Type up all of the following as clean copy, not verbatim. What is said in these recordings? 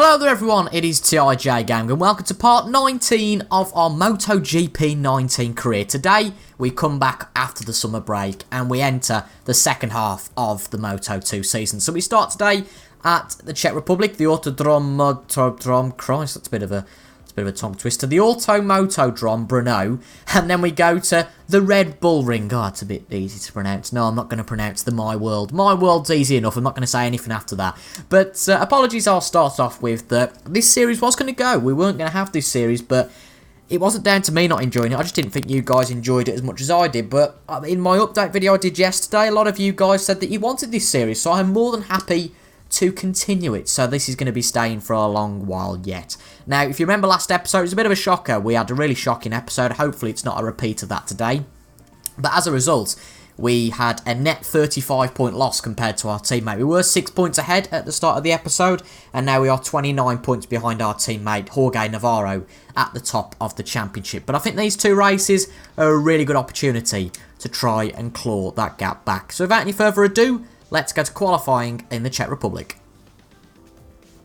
Hello there everyone, it is TIJ Gang and welcome to part 19 of our MotoGP 19 career. Today we come back after the summer break and we enter the second half of the Moto2 season. So we start today at the Czech Republic, the Autodrom, Christ, that's a bit of a tongue twister, the Automotodrom Brno, and then we go to the Red Bull Ring. Oh, it's a bit easy to pronounce. No, I'm not going to pronounce the My World. My World's easy enough, I'm not going to say anything after that. But apologies, I'll start off with this series was going to go. We weren't going to have this series, but it wasn't down to me not enjoying it. I just didn't think you guys enjoyed it as much as I did. But in my update video I did yesterday, a lot of you guys said that you wanted this series, so I'm more than happy to continue it, so this is going to be staying for a long while yet. Now, if you remember last episode, it was a bit of a shocker. We had a really shocking episode. Hopefully it's not a repeat of that today. But as a result, we had a net 35-point loss compared to our teammate. We were 6 points ahead at the start of the episode, and now we are 29 points behind our teammate, Jorge Navarro, at the top of the championship. But I think these two races are a really good opportunity to try and claw that gap back. So without any further ado, let's go to qualifying in the Czech Republic.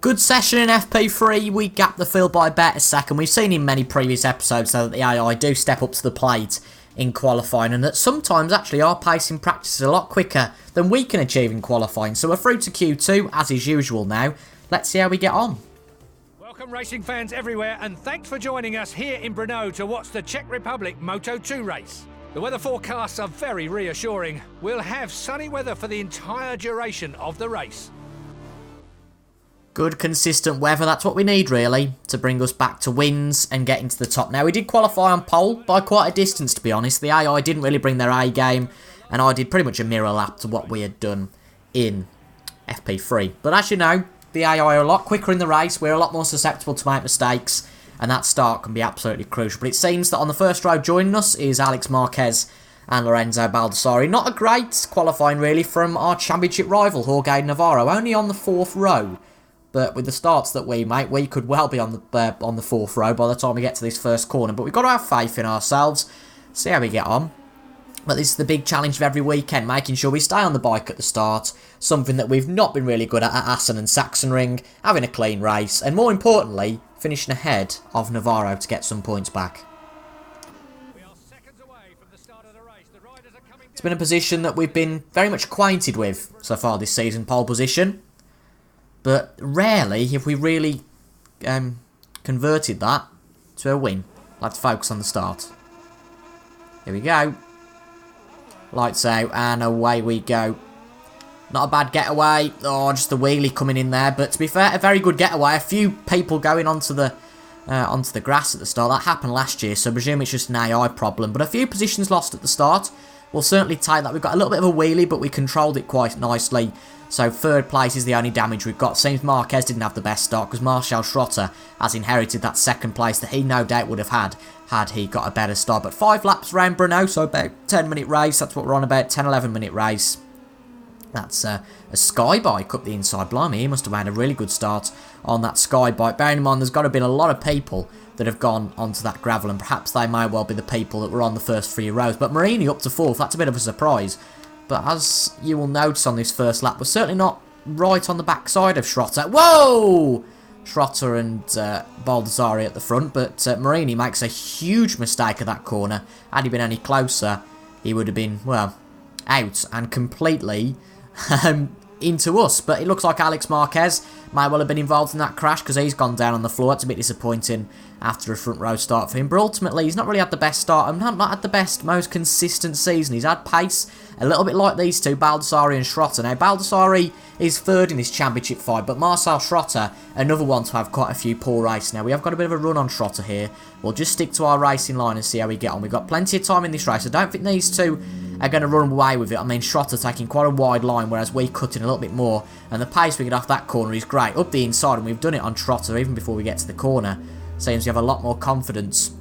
Good session in FP3, we gapped the field by about a second. We've seen in many previous episodes though that the AI do step up to the plate in qualifying, and that sometimes actually our pace in practice is a lot quicker than we can achieve in qualifying. So we're through to Q2 as is usual now. Let's see how we get on. Welcome racing fans everywhere, and thanks for joining us here in Brno to watch the Czech Republic Moto2 race. The weather forecasts are very reassuring. We'll have sunny weather for the entire duration of the race. Good consistent weather, that's what we need really, to bring us back to wins and get into the top. Now we did qualify on pole by quite a distance, to be honest. The AI didn't really bring their A game, and I did pretty much a mirror lap to what we had done in FP3. But as you know, the AI are a lot quicker in the race, we're a lot more susceptible to make mistakes, and that start can be absolutely crucial. But it seems that on the first row joining us is Alex Marquez and Lorenzo Baldassari. Not a great qualifying really from our championship rival, Jorge Navarro, only on the fourth row. But with the starts that we make, we could well be on the fourth row by the time we get to this first corner. But we've got to have faith in ourselves, see how we get on. But this is the big challenge of every weekend, making sure we stay on the bike at the start, something that we've not been really good at Assen and Sachsenring, having a clean race, and more importantly, finishing ahead of Navarro to get some points back. It's been a position that we've been very much acquainted with so far this season, pole position. But rarely have we really converted that to a win. Let's focus on the start. Here we go. Lights out and away we go. Not a bad getaway. Oh, just the wheelie coming in there. But to be fair, a very good getaway. A few people going onto the grass at the start. That happened last year, so I presume it's just an AI problem. But a few positions lost at the start. We'll certainly take that. We've got a little bit of a wheelie, but we controlled it quite nicely. So third place is the only damage we've got. Seems Marquez didn't have the best start because Marcel Schrotter has inherited that second place that he no doubt would have had he got a better start. But 5 laps around Brno, so about 10-minute race. That's what we're on about, 10-11-minute race. That's a Sky bike up the inside. Blimey, he must have had a really good start on that Sky bike. Bearing in mind, there's got to have been a lot of people that have gone onto that gravel, and perhaps they may well be the people that were on the first 3 rows. But Marini up to 4th, that's a bit of a surprise. But as you will notice on this first lap, we're certainly not right on the backside of Schrotter. Whoa! Schrotter and Baldassari at the front, but Marini makes a huge mistake at that corner. Had he been any closer, he would have been, well, out and completely into us. But it looks like Alex Marquez might well have been involved in that crash because he's gone down on the floor. It's a bit disappointing after a front row start for him. But ultimately, he's not really had the best start and not had the best, most consistent season. He's had pace, a little bit like these two, Baldassari and Schrotter. Now, Baldassari is third in this championship fight, but Marcel Schrotter, another one to have quite a few poor races. Now, we have got a bit of a run on Schrotter here. We'll just stick to our racing line and see how we get on. We've got plenty of time in this race. I don't think these two are going to run away with it. I mean, Schrotter taking quite a wide line, whereas we cut in a little bit more, and the pace we get off that corner is great. Up the inside, and we've done it on Schrotter even before we get to the corner. Seems we have a lot more confidence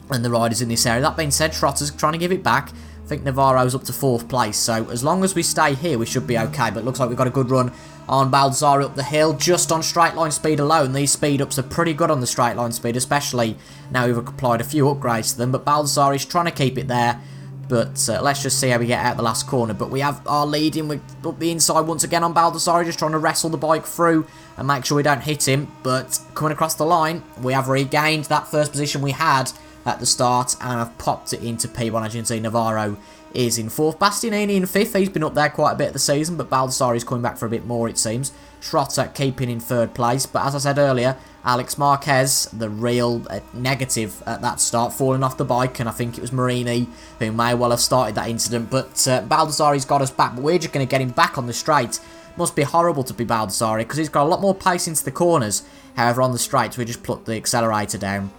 than the riders in this area. That being said, Schrotter's trying to give it back. I think Navarro's up to 4th place, so as long as we stay here, we should be okay. But it looks like we've got a good run on Baldassari up the hill, just on straight line speed alone. These speed ups are pretty good on the straight line speed, especially now we've applied a few upgrades to them. But Baldassari's trying to keep it there. But let's just see how we get out the last corner. But we have our lead in up the inside once again on Baldassari, just trying to wrestle the bike through and make sure we don't hit him. But coming across the line, we have regained that first position we had at the start, and I've popped it into P1. As you can see, Navarro is in 4th, Bastianini in 5th. He's been up there quite a bit of the season, but Baldassarri is coming back for a bit more, it seems. Schrotter keeping in 3rd place, but as I said earlier, Alex Marquez, the real negative at that start, falling off the bike, and I think it was Marini who may well have started that incident, but Baldassarri's got us back, but we're just going to get him back on the straight. Must be horrible to be Baldassarri, because he's got a lot more pace into the corners. However, on the straights, we just put the accelerator down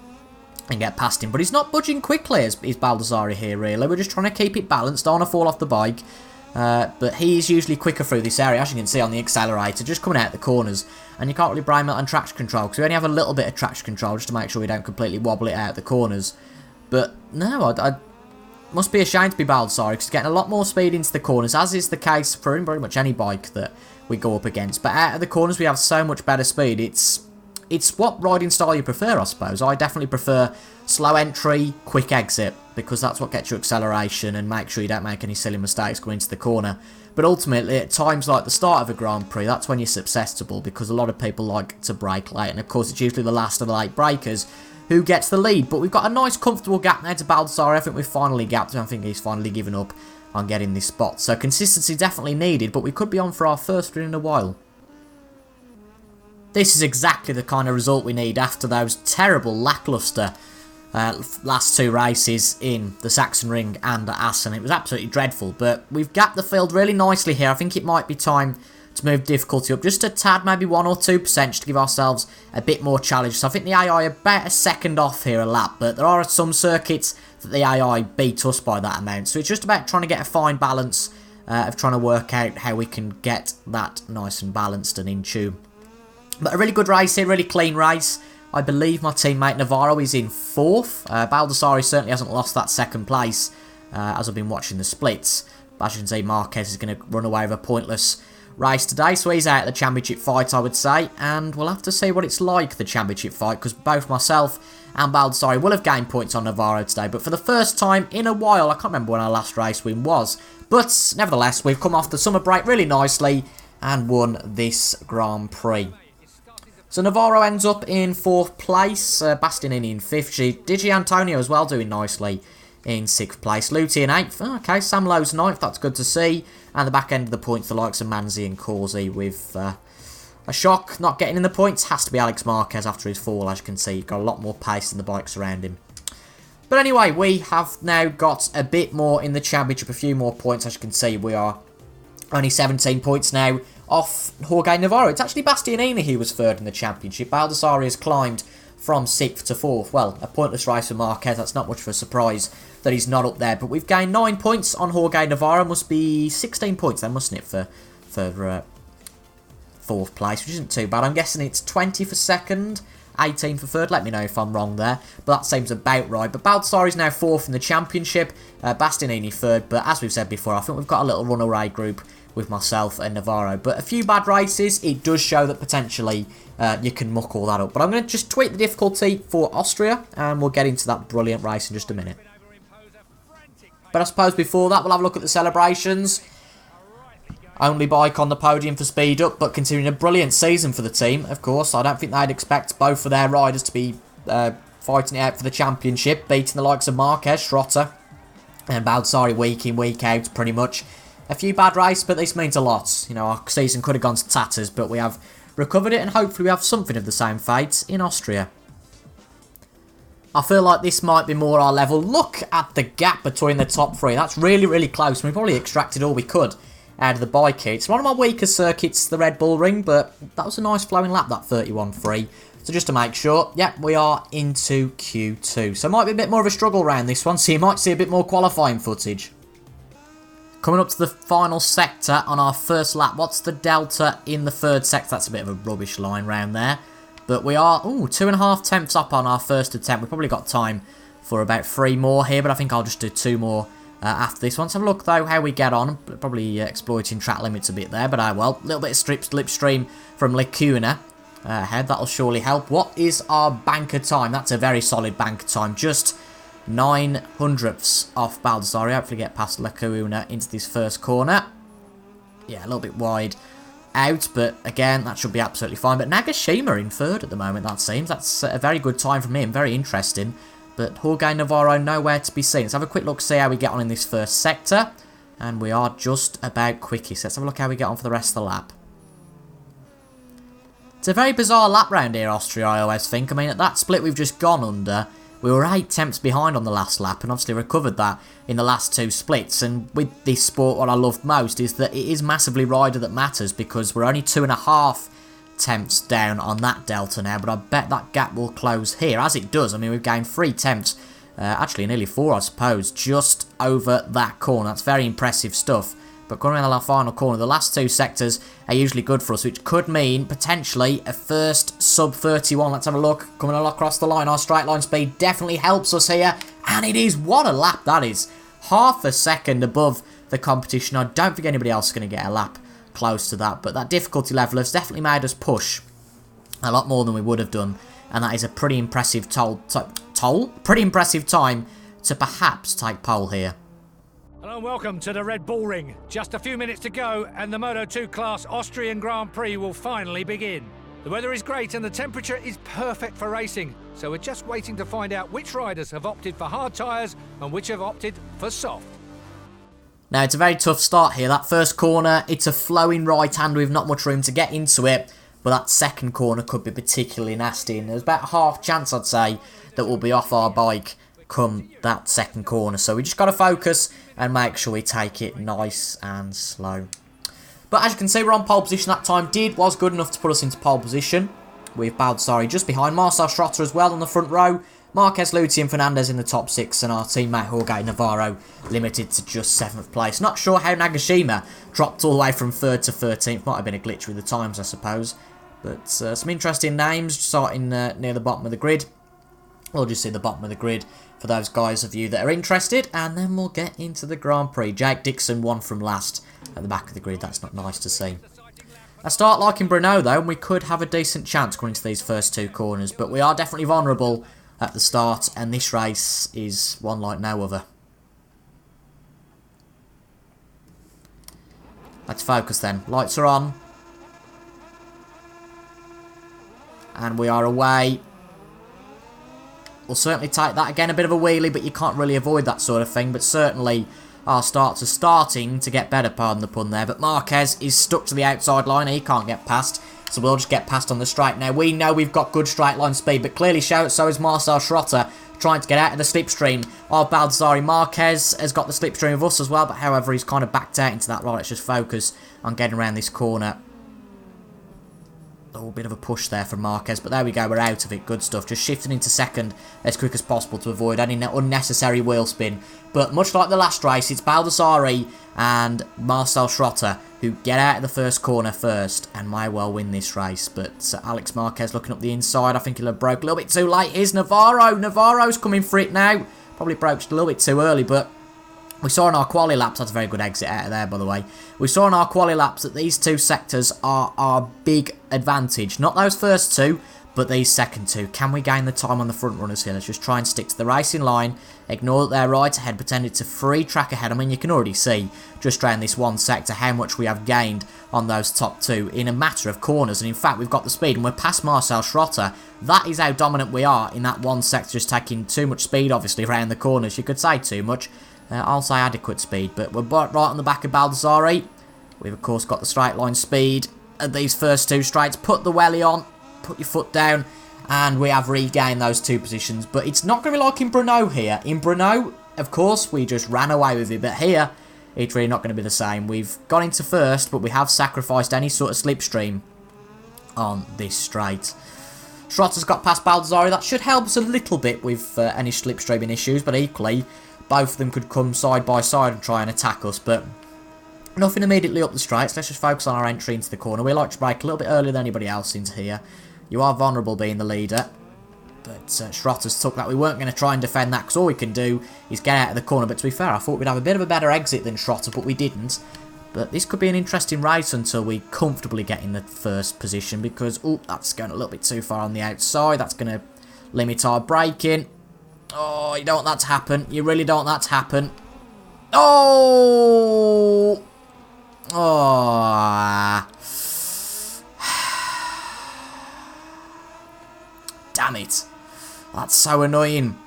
and get past him. But he's not budging quickly as Baldassarri here, really. We're just trying to keep it balanced, don't want to fall off the bike. But he's usually quicker through this area, as you can see on the accelerator, just coming out the corners. And you can't really blame it on traction control, because we only have a little bit of traction control just to make sure we don't completely wobble it out the corners. But no, I must be ashamed to be Baldassarri, because he's getting a lot more speed into the corners, as is the case for pretty much any bike that we go up against. But out of the corners, we have so much better speed. It's what riding style you prefer, I suppose. I definitely prefer slow entry, quick exit, because that's what gets you acceleration and make sure you don't make any silly mistakes going into the corner. But ultimately, at times like the start of a Grand Prix, that's when you're susceptible, because a lot of people like to brake late, and of course it's usually the last of the late breakers who gets the lead. But we've got a nice comfortable gap now to Baldassarri. I think we've finally gapped him. I think he's finally given up on getting this spot. So consistency definitely needed, but we could be on for our first win in a while. This is exactly the kind of result we need after those terrible, lacklustre last 2 races in the Sachsenring and at Assen. It was absolutely dreadful, but we've gapped the field really nicely here. I think it might be time to move difficulty up just a tad, maybe 1 or 2%, just to give ourselves a bit more challenge. So I think the AI are about a second off here a lap, but there are some circuits that the AI beat us by that amount. So it's just about trying to get a fine balance of trying to work out how we can get that nice and balanced and in tune. But a really good race here, really clean race. I believe my teammate Navarro is in 4th. Baldassarri certainly hasn't lost that 2nd place as I've been watching the splits. But as you can see, Marquez is going to run away with a pointless race today. So he's out of the championship fight, I would say. And we'll have to see what it's like, the championship fight, because both myself and Baldassarri will have gained points on Navarro today. But for the first time in a while, I can't remember when our last race win was. But nevertheless, we've come off the summer break really nicely and won this Grand Prix. So Navarro ends up in 4th place, Bastianini in 5th, Digi Antonio as well doing nicely in 6th place, Luti in 8th, okay, Sam Lowe's 9th, that's good to see, and the back end of the points, the likes of Manzi and Corsi with a shock not getting in the points, has to be Alex Marquez after his fall, as you can see, got a lot more pace than the bikes around him. But anyway, we have now got a bit more in the championship, a few more points, as you can see, we are only 17 points now off Jorge Navarro. It's actually Bastianini who was 3rd in the championship. Baldassarri has climbed from 6th to 4th. Well, a pointless race for Marquez. That's not much of a surprise that he's not up there. But we've gained 9 points on Jorge Navarro. Must be 16 points then, mustn't it, for 4th place, which isn't too bad. I'm guessing it's 20 for 2nd, 18 for 3rd. Let me know if I'm wrong there. But that seems about right. But Baldassarri is now 4th in the championship. Bastianini 3rd. But as we've said before, I think we've got a little runaway group with myself and Navarro. But a few bad races, it does show that potentially you can muck all that up. But I'm going to just tweak the difficulty for Austria, and we'll get into that brilliant race in just a minute. But I suppose before that, we'll have a look at the celebrations. Only bike on the podium for speed up, but considering a brilliant season for the team, of course. I don't think they'd expect both of their riders to be fighting it out for the championship, beating the likes of Marquez, Schrotter, and Baldassarri week in, week out, pretty much. A few bad races, but this means a lot. You know, our season could have gone to tatters, but we have recovered it, and hopefully we have something of the same fate in Austria. I feel like this might be more our level. Look at the gap between the top 3. That's really, really close. We probably extracted all we could out of the bike here. It's one of my weaker circuits, the Red Bull Ring, but that was a nice flowing lap, that 31.3. So just to make sure, yep, we are into Q2. So it might be a bit more of a struggle round this one, so you might see a bit more qualifying footage. Coming up to the final sector on our first lap. What's the delta in the 3rd sector? That's a bit of a rubbish line round there. But we are, 2.5 tenths up on our first attempt. We've probably got time for about 3 more here, but I think I'll just do 2 more after this one. Let's have a look, though, how we get on. Probably exploiting track limits a bit there, but well, a little bit of slipstream from Lecuna ahead. That'll surely help. What is our banker time? That's a very solid banker time. Just 9 hundredths off Baldassarri. Hopefully get past Lecuna into this first corner. Yeah, a little bit wide out, but again, that should be absolutely fine. But Nagashima in third at the moment, that seems. That's a very good time from him, very interesting. But Jorge Navarro nowhere to be seen. Let's have a quick look, see how we get on in this first sector. And we are just about quickies. Let's have a look how we get on for the rest of the lap. It's a very bizarre lap round here, Austria, I always think. I mean, at that split we've just gone under, we were 8 tenths behind on the last lap and obviously recovered that in the last 2 splits. And with this sport, what I love most is that it is massively rider that matters, because we're only 2.5 tenths down on that delta now. But I bet that gap will close here, as it does. I mean, we've gained 3 tenths, actually nearly 4 I suppose, just over that corner. That's very impressive stuff. But going around the final corner, the last 2 sectors are usually good for us, which could mean potentially a first sub 31. Let's have a look. Coming across the line, our straight line speed definitely helps us here. And it is. What a lap that is. Half a second above the competition. I don't think anybody else is going to get a lap close to that. But that difficulty level has definitely made us push a lot more than we would have done. And that is a pretty impressive pretty impressive time to perhaps take pole here. Hello and welcome to the Red Bull Ring. Just a few minutes to go and the Moto2 class Austrian Grand Prix will finally begin. The weather is great and the temperature is perfect for racing, so we're just waiting to find out which riders have opted for hard tyres and which have opted for soft. Now, it's a very tough start here. That first corner, it's a flowing right hand with not much room to get into it, but that second corner could be particularly nasty, and there's about a half chance, I'd say, that we'll be off our bike come that second corner. So we just got to focus and make sure we take it nice and slow. But as you can see, we're on pole position. That time was good enough to put us into pole position, with Baldassarri just behind, Marcel Schrotter as well on the front row, Marquez, Lutti and Fernandez in the top 6, and our teammate Jorge Navarro limited to just 7th place. Not sure how Nagashima dropped all the way from 3rd to 13th. Might have been a glitch with the times, I suppose. But some interesting names starting near the bottom of the grid. We'll just see the bottom of the grid for those guys of you that are interested, and then we'll get into the Grand Prix. Jake Dixon won from last at the back of the grid. That's not nice to see. I start liking Brno though, and we could have a decent chance going into these first 2 corners, but we are definitely vulnerable at the start, and this race is one like no other. Let's focus then. Lights are on. And we are away. We'll certainly take that. Again, a bit of a wheelie, but you can't really avoid that sort of thing. But certainly our starts are starting to get better, pardon the pun there. But Marquez is stuck to the outside line. He can't get past. So we'll just get past on the straight. Now, we know we've got good straight line speed, but clearly so is Marcel Schrotter trying to get out of the slipstream of Baldassarri. Marquez has got the slipstream of us as well, but however, he's kind of backed out into that. Right, let's just focus on getting around this corner. Oh, a bit of a push there from Marquez, but there we go, we're out of it. Good stuff. Just shifting into second as quick as possible to avoid any unnecessary wheel spin. But much like the last race, it's Baldassarri and Marcel Schrotter who get out of the first corner first and may well win this race. But Alex Marquez looking up the inside. I think he'll have broke a little bit too late. Here's Navarro. Navarro's coming for it now. Probably broke a little bit too early, but we saw in our quali laps, that's a very good exit out of there, by the way. We saw in our quali laps that these 2 sectors are our big advantage. Not those first 2, but these second 2. Can we gain the time on the front runners here? Let's just try and stick to the racing line. Ignore that they're right ahead, pretend it's a free track ahead. I mean, you can already see, just around this one sector, how much we have gained on those top 2 in a matter of corners. And in fact, we've got the speed, and we're past Marcel Schrotter. That is how dominant we are in that one sector, just taking too much speed, obviously, around the corners. You could say too much. I'll say adequate speed, but we're right on the back of Baldassarri. We've, of course, got the straight line speed at these first 2 straights. Put the welly on, put your foot down, and we have regained those 2 positions. But it's not going to be like in Brno here. In Brno, of course, we just ran away with it, but here, it's really not going to be the same. We've got into first, but we have sacrificed any sort of slipstream on this straight. Schrotter's got past Baldassarri. That should help us a little bit with any slipstreaming issues, but equally, both of them could come side by side and try and attack us, but nothing immediately up the straights. Let's just focus on our entry into the corner. We like to break a little bit earlier than anybody else into here. You are vulnerable being the leader, but Schrotter's took that. We weren't going to try and defend that because all we can do is get out of the corner, but to be fair, I thought we'd have a bit of a better exit than Schrotter, but we didn't. But this could be an interesting race until we comfortably get in the first position because, oh, that's going a little bit too far on the outside. That's going to limit our braking. Oh, you don't want that to happen. You really don't want that to happen. Oh! Oh! damn it. That's so annoying.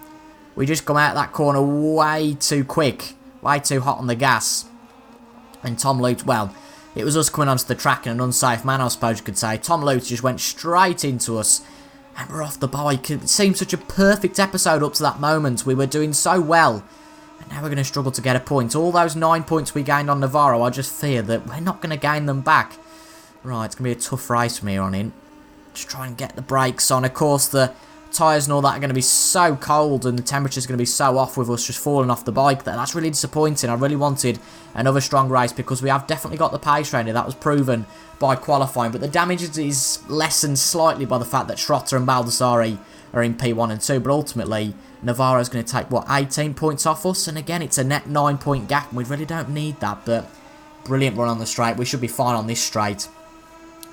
We just come out of that corner way too quick. Way too hot on the gas. And Tom Lutz, well, it was us coming onto the track in an unsafe manner, I suppose you could say. Tom Lutz just went straight into us. And we're off the bike. It seemed such a perfect episode up to that moment. We were doing so well. And now we're going to struggle to get a point. All those 9 points we gained on Navarro, I just fear that we're not going to gain them back. Right, it's going to be a tough race from here on in. Just try and get the brakes on. Of course, the tyres and all that are going to be so cold and the temperature's going to be so off with us just falling off the bike there. That's really disappointing. I really wanted another strong race because we have definitely got the pace around here. That was proven by qualifying. But the damage is lessened slightly by the fact that Schrotter and Baldassari are in P1 and 2. But ultimately, Navarro's going to take, what, 18 points off us? And again, it's a net 9-point gap. And we really don't need that. But brilliant run on the straight. We should be fine on this straight.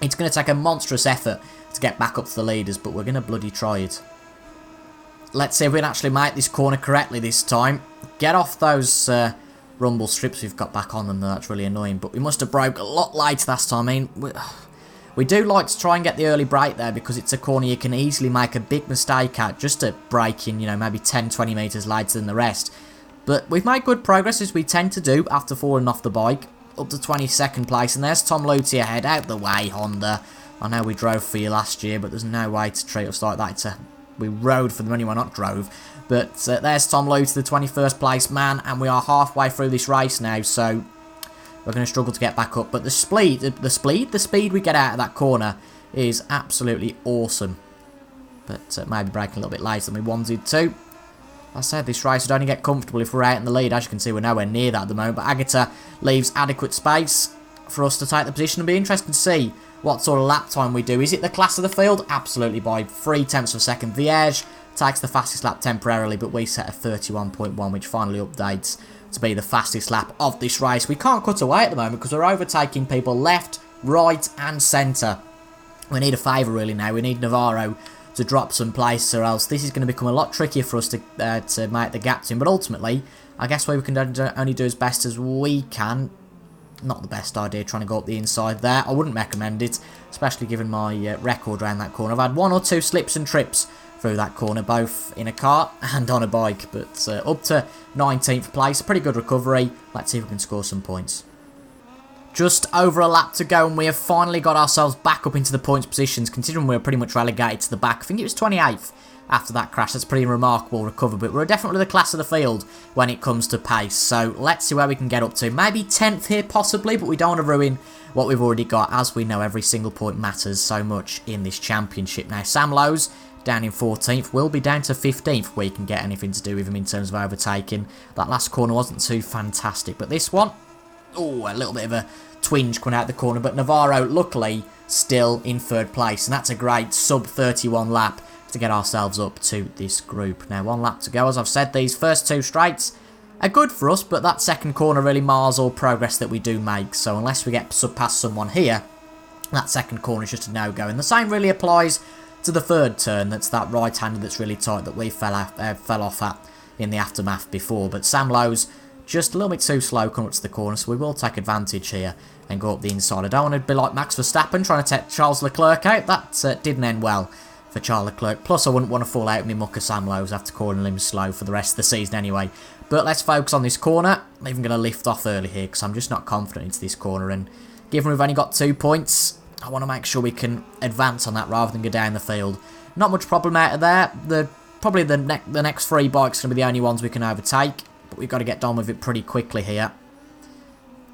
It's going to take a monstrous effort to get back up to the leaders, but we're going to bloody try it. Let's see if we can actually make this corner correctly this time. Get off those rumble strips we've got back on them, though. That's really annoying. But we must have broke a lot late last time. I mean, we do like to try and get the early break there because it's a corner you can easily make a big mistake at, just to break in, you know, maybe 10-20 metres later than the rest. But we've made good progress, as we tend to do after falling off the bike. Up to 22nd place, and there's Tom Luthi ahead. Out the way, Honda. I know we drove for you last year, but there's no way to treat us like that. We rode for them anyway, not drove. But there's Tom Luthi, the 21st place man, and we are halfway through this race now, so we're going to struggle to get back up. But the speed we get out of that corner is absolutely awesome. But maybe braking a little bit later than we wanted to. I said this race would only get comfortable if we're out in the lead. As you can see, we're nowhere near that at the moment. But Agata leaves adequate space for us to take the position. It'll be interesting to see what sort of lap time we do. Is it the class of the field? Absolutely, by 0.3 of a second. Viege takes the fastest lap temporarily, but we set a 31.1, which finally updates to be the fastest lap of this race. We can't cut away at the moment because we're overtaking people left, right and centre. We need a favour really now. We need Navarro to drop some places, or else this is going to become a lot trickier for us to make the gap to him. But ultimately, I guess we can only do as best as we can. Not the best idea trying to go up the inside there. I wouldn't recommend it, especially given my record around that corner. I've had 1 or 2 slips and trips through that corner, both in a car and on a bike. But up to 19th place, pretty good recovery. Let's see if we can score some points. Just over a lap to go, and we have finally got ourselves back up into the points positions, considering we were pretty much relegated to the back. I think it was 28th after that crash. That's a pretty remarkable recovery, but we're definitely the class of the field when it comes to pace. So let's see where we can get up to. Maybe 10th here, possibly, but we don't want to ruin what we've already got. As we know, every single point matters so much in this championship. Now, Sam Lowe's down in 14th, will be down to 15th if we can get anything to do with him in terms of overtaking. That last corner wasn't too fantastic, but this one, oh, a little bit of a twinge coming out the corner. But Navarro, luckily, still in 3rd place, and that's a great sub-31 lap to get ourselves up to this group. Now, 1 lap to go. As I've said, these first 2 straights are good for us, but that second corner really mars all progress that we do make. So unless we get past someone here, that second corner is just a no-go. And the same really applies to the 3rd turn. That's that right-hander that's really tight that we fell off at in the aftermath before. But Sam Lowe's just a little bit too slow coming up to the corner, so we will take advantage here and go up the inside. I don't want to be like Max Verstappen trying to take Charles Leclerc out. That didn't end well for Charles Leclerc. Plus, I wouldn't want to fall out with me mucker Sam Lowe's after calling him slow for the rest of the season anyway. But let's focus on this corner. I'm even going to lift off early here because I'm just not confident into this corner. And given we've only got 2 points, I want to make sure we can advance on that rather than go down the field. Not much problem out of there. Probably the next 3 bikes are going to be the only ones we can overtake. But we've got to get done with it pretty quickly here.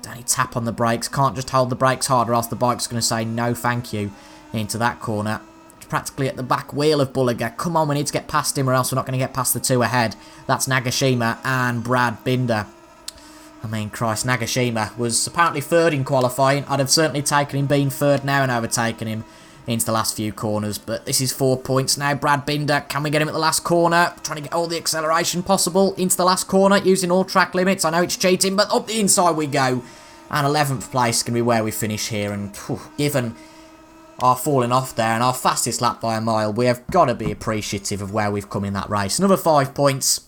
Don't need tap on the brakes. Can't just hold the brakes hard or else the bike's going to say no thank you into that corner. It's practically at the back wheel of Bulliger. Come on, we need to get past him or else we're not going to get past the 2 ahead. That's Nagashima and Brad Binder. I mean, Christ, Nagashima was apparently 3rd in qualifying. I'd have certainly taken him being 3rd now and overtaken him into the last few corners. But this is 4 points now. Brad Binder, can we get him at the last corner? Trying to get all the acceleration possible into the last corner using all track limits. I know it's cheating, but up the inside we go. And 11th place is going to be where we finish here. And given our falling off there and our fastest lap by a mile, we have got to be appreciative of where we've come in that race. Another 5 points.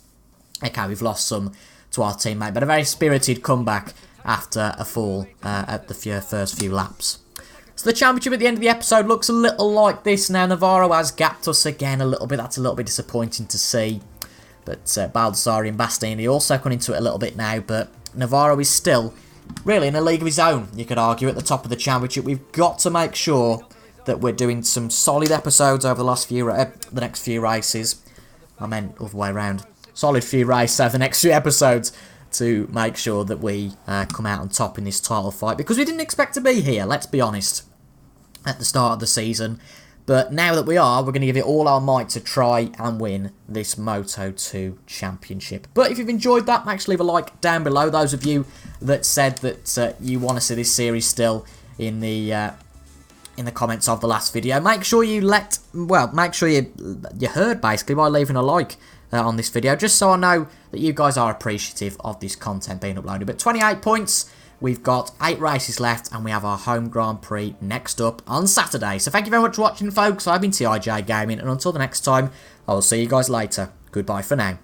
Okay, we've lost some to our teammate, but a very spirited comeback after a fall at the first few laps. So So the championship at the end of the episode looks a little like this now. Navarro has gapped us again a little bit. That's a little bit disappointing to see. But Baldassari and Bastianini also come into it a little bit now. But Navarro is still really in a league of his own, you could argue, at the top of the championship. We've got to make sure that we're doing some solid episodes over the next few races. I meant other way around. Solid few races over the next few episodes to make sure that we come out on top in this title fight. Because we didn't expect to be here, let's be honest, at the start of the season. But now that we are, we're going to give it all our might to try and win this Moto2 Championship. But if you've enjoyed that, make sure to leave a like down below. Those of you that said that you want to see this series still in the comments of the last video, make sure you you heard basically by leaving a like on this video, just so I know that you guys are appreciative of this content being uploaded. But 28 points. We've got 8 races left, and we have our home Grand Prix next up on Saturday. So thank you very much for watching, folks. I've been TIJ Gaming, and until the next time, I will see you guys later. Goodbye for now.